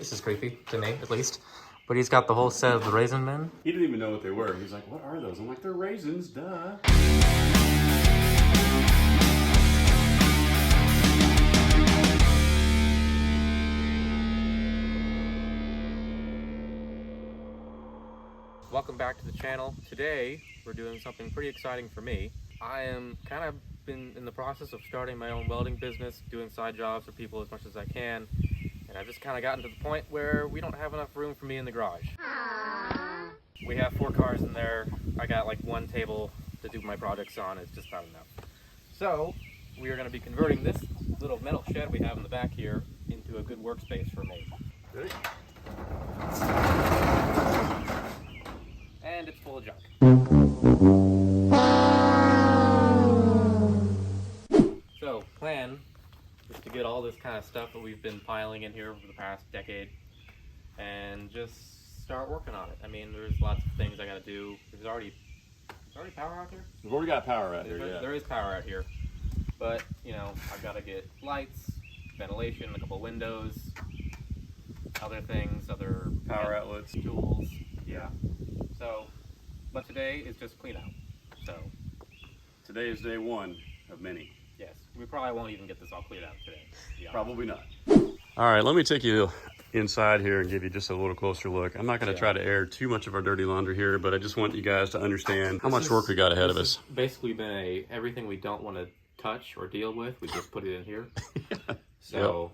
This is creepy, to me at least. But he's got the whole set of the Raisin Men. He didn't even know what they were. He's like, what are those? I'm like, they're raisins, duh. Welcome back to the channel. Today, we're doing something pretty exciting for me. I am kind of been in the process of starting my own welding business, doing side jobs for people as much as I can. And I've just kind of gotten to the point where we don't have enough room for me in the garage. We have 4 cars in there. I got like one table to do my projects on. It's just not enough. So we are going to be converting this little metal shed we have in the back here into a good workspace for me. Ready? And it's full of junk. So plan is to get all this kind of stuff that we've been piling in here over the past decade and just start working on it. I mean, there's lots of things I got to do. There's already power out there? We've already got power out here, yeah. There is power out here. But, you know, I've got to get lights, ventilation, a couple of windows, other things, other Power outlets. tools. Yeah. So, but today is just clean out. So, Today is day 1 of many. yes, we probably won't even get this all cleared out today. Probably not. All right, let me take you inside here and give you just a little closer look. I'm not going to try to air too much of our dirty laundry here, but I just want you guys to understand how much work we got ahead of us. Basically been everything we don't want to touch or deal with, we just put it in here. So,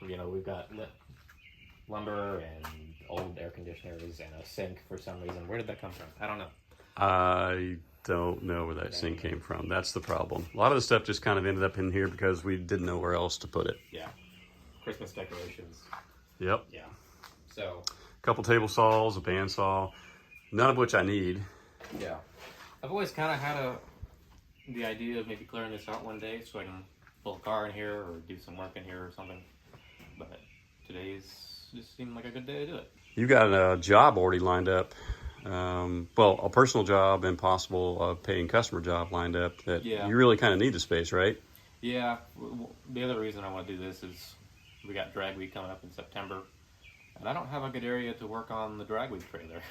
you know, we've got lumber and old air conditioners and a sink for some reason. Where did that come from? I don't know. I don't know where that sink came from. That's the problem. A lot of the stuff just kind of ended up in here because we didn't know where else to put it. Yeah. Christmas decorations. Yep. Yeah. So. A couple table saws, a bandsaw, none of which I need. Yeah. I've always kind of had the idea of maybe clearing this out one day so I can pull a car in here or do some work in here or something. But today's just seemed like a good day to do it. You got a job already lined up. Well, a personal job and possible paying customer job lined up that you really kind of need the space, right? Yeah. The other reason I want to do this is we got drag week coming up in September, and I don't have a good area to work on the drag week trailer.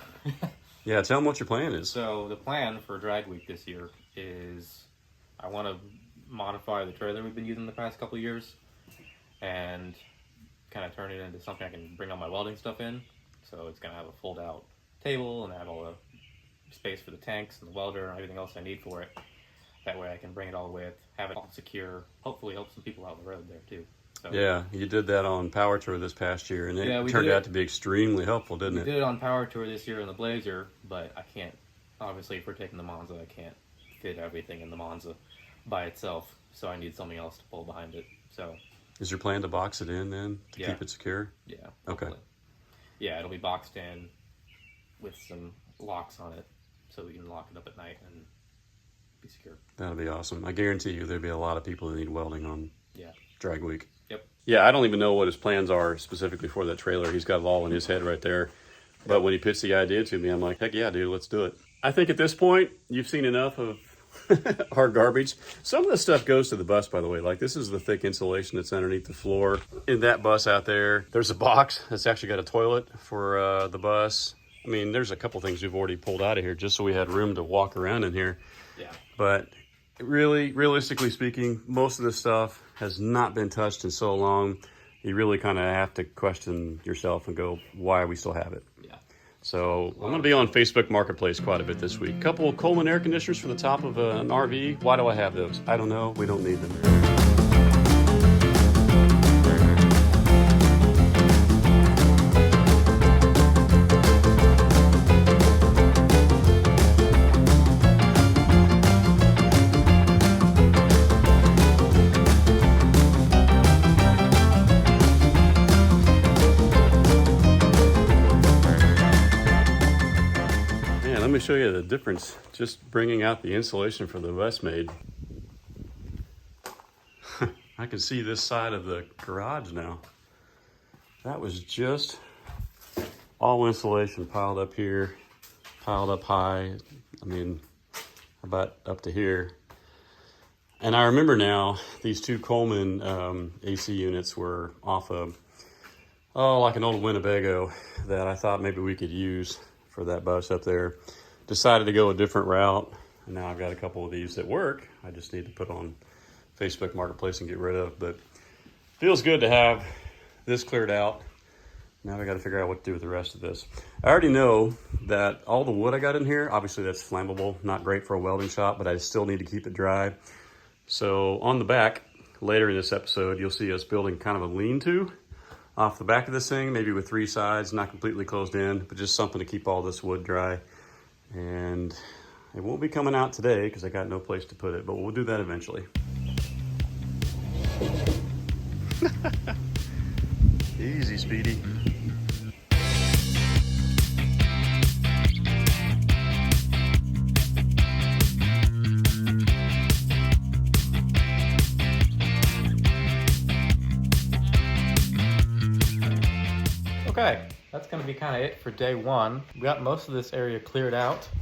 Yeah, tell them what your plan is. So the plan for drag week this year is I want to modify the trailer we've been using the past couple of years and kind of turn it into something I can bring all my welding stuff in. So it's going to have a fold out table and have all the space for the tanks and the welder and everything else I need for it. That way I can bring it all with, have it all secure, hopefully help some people out on the road there too. So, yeah, you did that on Power Tour this past year, and it turned out to be extremely helpful, didn't it? We did it on Power Tour this year in the Blazer, but I can't, obviously if we're taking the Monza, I can't fit everything in the Monza by itself, so I need something else to pull behind it. So, is your plan to box it in then, to keep it secure? Yeah. Okay. Hopefully. Yeah, it'll be boxed in with some locks on it, so we can lock it up at night and be secure. That'll be awesome. I guarantee you there'll be a lot of people that need welding on drag week. Yep. Yeah, I don't even know what his plans are specifically for that trailer. He's got it all in his head right there. But when he pitched the idea to me, I'm like, heck yeah, dude, let's do it. I think at this point, you've seen enough of our garbage. Some of this stuff goes to the bus, by the way. Like, this is the thick insulation that's underneath the floor. In that bus out there, there's a box that's actually got a toilet for the bus. I mean, there's a couple things we've already pulled out of here just so we had room to walk around in here. Yeah. But really, realistically speaking, most of this stuff has not been touched in so long. You really kind of have to question yourself and go, why we still have it? Yeah. So I'm going to be on Facebook Marketplace quite a bit this week. Couple of Coleman air conditioners for the top of an RV. Why do I have those? I don't know. We don't need them. Let me show you the difference just bringing out the insulation for the Westmade. I can see this side of the garage now. That was just all insulation piled up here, piled up high. I mean, about up to here. And I remember now these 2 Coleman AC units were off of oh, like an old Winnebago that I thought maybe we could use for that bus up there. Decided to go a different route, and now I've got a couple of these that work. I just need to put on Facebook Marketplace and get rid of, but feels good to have this cleared out. Now I got to figure out what to do with the rest of this. I already know that all the wood I got in here, obviously that's flammable, not great for a welding shop, but I still need to keep it dry. So on the back, later in this episode, you'll see us building kind of a lean-to off the back of this thing, maybe with 3 sides, not completely closed in, but just something to keep all this wood dry. And it won't be coming out today because I got no place to put it, but we'll do that eventually. Easy, Speedy. Okay, that's gonna be kind of it for day 1. We got most of this area cleared out. You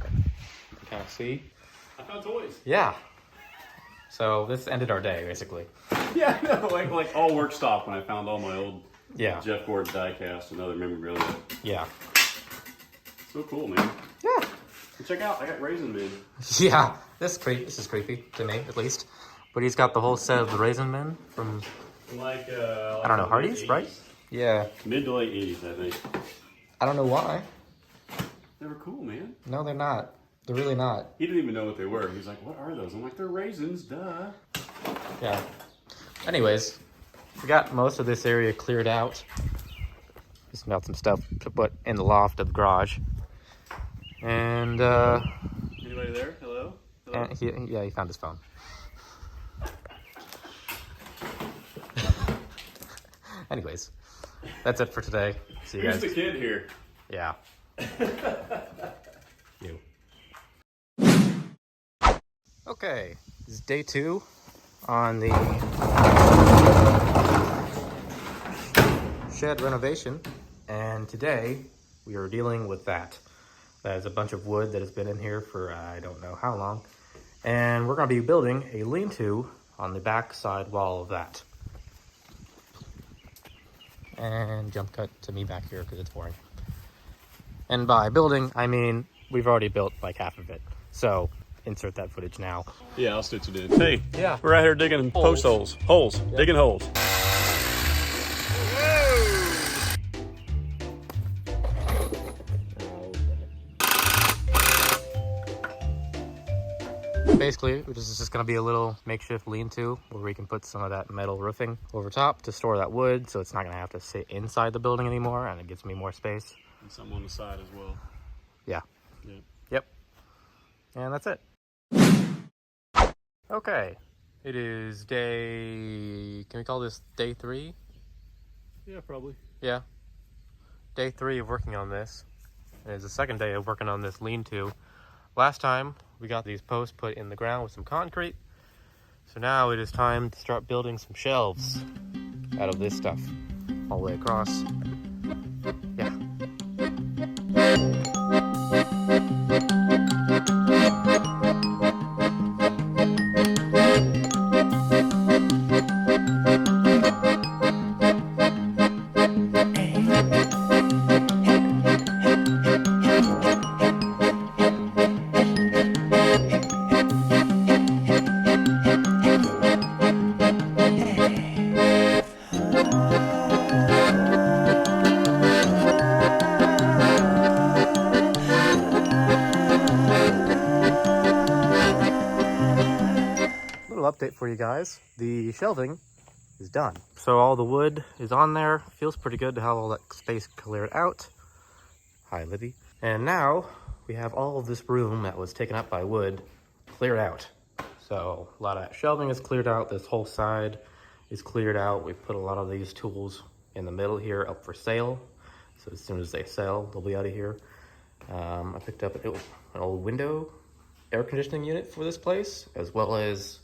can kind of see. I found toys. Yeah. So this ended our day, basically. Yeah, no, like all work stopped when I found all my old Yeah. Jeff Gordon diecast and other memorabilia. Yeah. So cool, man. Yeah. And check out, I got Raisin Man. Yeah. This is creepy to me, at least. But he's got the whole set of the Raisin Men from, Like I don't know, Hardee's, right? Yeah. Mid to late 80s, I think. I don't know why. They were cool, man. No, they're not. They're really not. He didn't even know what they were. He's like, what are those? I'm like, they're raisins, duh. Yeah. Anyways, we got most of this area cleared out. Just got some stuff to put in the loft of the garage. And, Anybody there? Hello? Hello? and he found his phone. Anyways, that's it for today. See you Who's guys. the kid here? Yeah. You. Okay, this is day 2 on the shed renovation, and today we are dealing with that. That is a bunch of wood that has been in here for I don't know how long, and we're going to be building a lean-to on the back side wall of that. And jump cut to me back here because it's boring. And by building, I mean we've already built like half of it. So insert that footage now. Yeah, I'll stitch it in. Hey, Yeah. we're out here digging post holes. Holes. Yep. Digging holes. Basically, this is just going to be a little makeshift lean-to where we can put some of that metal roofing over top to store that wood, so it's not going to have to sit inside the building anymore, and it gives me more space. And some on the side as well. Yeah. Yeah. Yep. And that's it. Okay. It is day... Can we call this day 3? Yeah, probably. Yeah. Day 3 of working on this. And it's the second day of working on this lean-to. Last time, we got these posts put in the ground with some concrete. So now it is time to start building some shelves out of this stuff all the way across. Yeah. Update for you guys. The shelving is done. So all the wood is on there. Feels pretty good to have all that space cleared out. Hi, Libby. And now we have all of this room that was taken up by wood cleared out. So a lot of that shelving is cleared out. This whole side is cleared out. We put a lot of these tools in the middle here up for sale. So as soon as they sell, they'll be out of here. I picked up an old window air conditioning unit for this place, as well as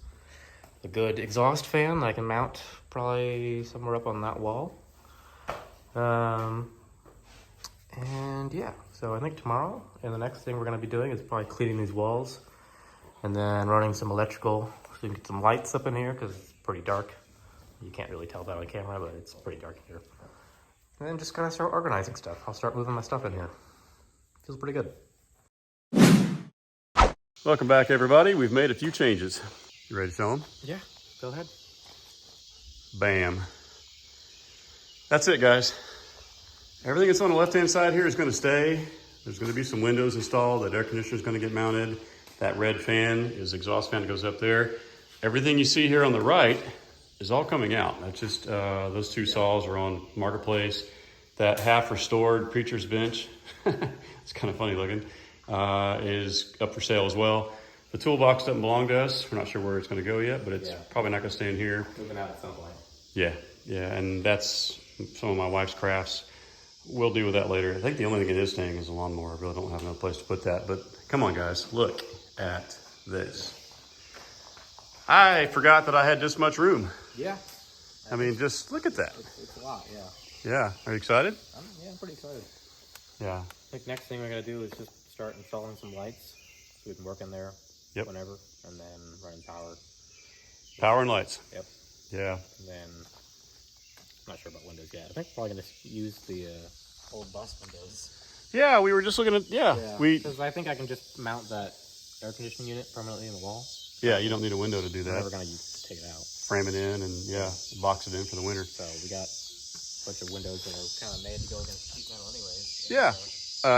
a good exhaust fan that I can mount probably somewhere up on that wall. And yeah, so I think tomorrow and the next thing we're gonna be doing is probably cleaning these walls and then running some electrical so we can get some lights up in here because it's pretty dark. You can't really tell that on camera, but it's pretty dark in here. And then just gonna start organizing stuff. I'll start moving my stuff in here. Feels pretty good. Welcome back, everybody. We've made a few changes. You ready to show them? Yeah, go ahead. Bam. That's it, guys. Everything that's on the left-hand side here is going to stay. There's going to be some windows installed. That air conditioner is going to get mounted. That red fan is the exhaust fan that goes up there. Everything you see here on the right is all coming out. That's just, those two saws are on Marketplace. That half restored preacher's bench, it's kind of funny looking, is up for sale as well. The toolbox doesn't belong to us. We're not sure where it's going to go yet, but it's probably not going to stay in here. Moving out at some point. Yeah, and that's some of my wife's crafts. We'll deal with that later. I think the only thing it is staying is a lawnmower. I really don't have another place to put that. But come on, guys, look at this. I forgot that I had this much room. Yeah. I mean, just look at that. It's a lot, yeah. Yeah, are you excited? I'm pretty excited. Yeah. I think next thing we're gonna do is just start installing some lights so we can work in there whenever, and then running power. Power and lights. Yep. Yeah. And then I'm not sure about windows yet. I think probably gonna use the old bus windows. Yeah, we were just looking at because I think I can just mount that air conditioning unit permanently in the wall. Yeah, you don't need a window to do that. I'm never gonna take it out. Frame it in and box it in for the winter. So we got a bunch of windows that are kind of made to go against sheet metal anyways. Yeah.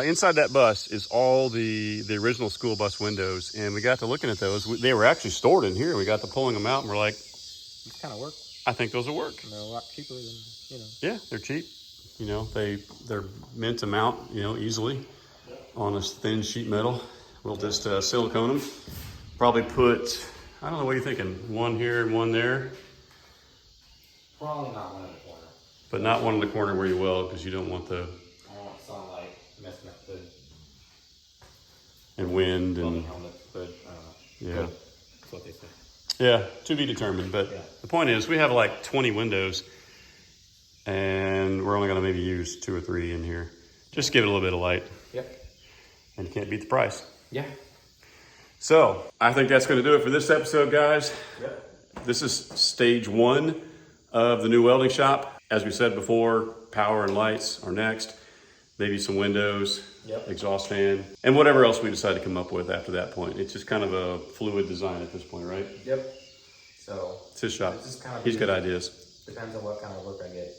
Inside that bus is all the original school bus windows, and we got to looking at those. They were actually stored in here. We got to pulling them out, and we're like, these kind of work. I think those will work. And they're a lot cheaper than, Yeah, they're cheap. They're meant to mount, easily on a thin sheet metal. We'll just silicone them. Probably put, I don't know, what are you thinking? One here and one there? Probably not one in the corner. But not one in the corner where you weld, because you don't want the... I don't want sunlight messing up the... And wind and... helmet, but yeah. That's what they say. Yeah, to be determined. But the point is, we have like 20 windows, and we're only going to maybe use 2 or 3 in here. Just give it a little bit of light. Yep. And you can't beat the price. Yeah. So, I think that's going to do it for this episode, guys. Yep. This is stage 1 of the new welding shop. As we said before, power and lights are next. Maybe some windows, exhaust fan, and whatever else we decide to come up with after that point. It's just kind of a fluid design at this point, right? Yep. So it's his shop. Kind of He's got ideas. Depends on what kind of work I get,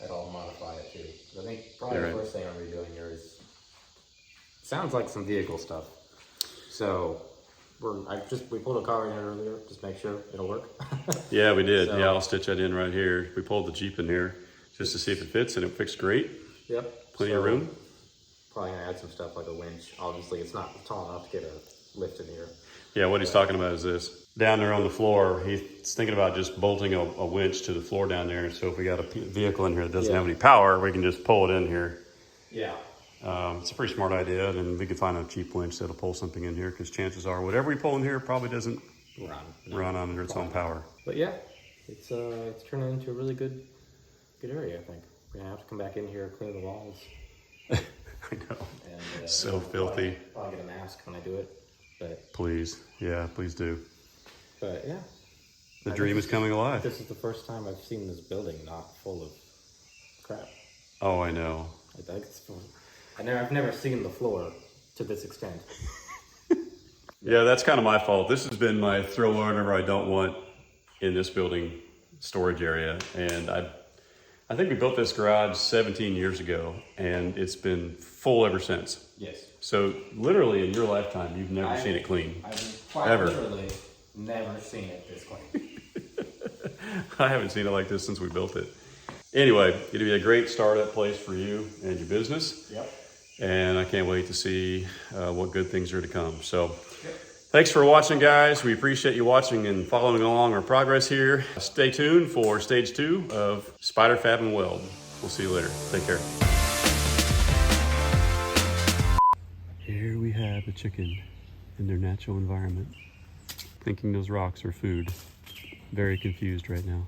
that I'll modify it too. I think probably the first thing I'm redoing here is, sounds like some vehicle stuff. So we pulled a car in here earlier, just make sure it'll work. Yeah, we did. So, I'll stitch that in right here. We pulled the Jeep in here just to see if it fits, and it fits great. Yep. Plenty of room. Probably gonna add some stuff like a winch. Obviously, it's not tall enough to get a lift in here. Yeah, what he's talking about is this. Down there on the floor, he's thinking about just bolting a winch to the floor down there. So if we got a vehicle in here that doesn't have any power, we can just pull it in here. Yeah. It's a pretty smart idea, and we could find a cheap winch that'll pull something in here, because chances are whatever we pull in here probably doesn't run on its own power. But yeah, it's turning into a really good area, I think. We're gonna have to come back in here, clean the walls. I know. And, so filthy. Probably get a mask when I do it. But please, please do. But yeah, the dream is coming alive. This is the first time I've seen this building not full of crap. Oh, I know. I've never seen the floor to this extent. Yeah, that's kind of my fault. This has been my throw whatever I don't want in this building storage area, and I think we built this garage 17 years ago, and it's been full ever since. Yes. So literally in your lifetime, you've never seen it clean. I've quite literally never seen it this clean. I haven't seen it like this since we built it. Anyway, it'll be a great startup place for you and your business. Yep. And I can't wait to see what good things are to come. So thanks for watching, guys. We appreciate you watching and following along our progress here. Stay tuned for stage 2 of Spyder Fab and Weld. We'll see you later. Take care. Here we have the chicken in their natural environment, thinking those rocks are food. Very confused right now.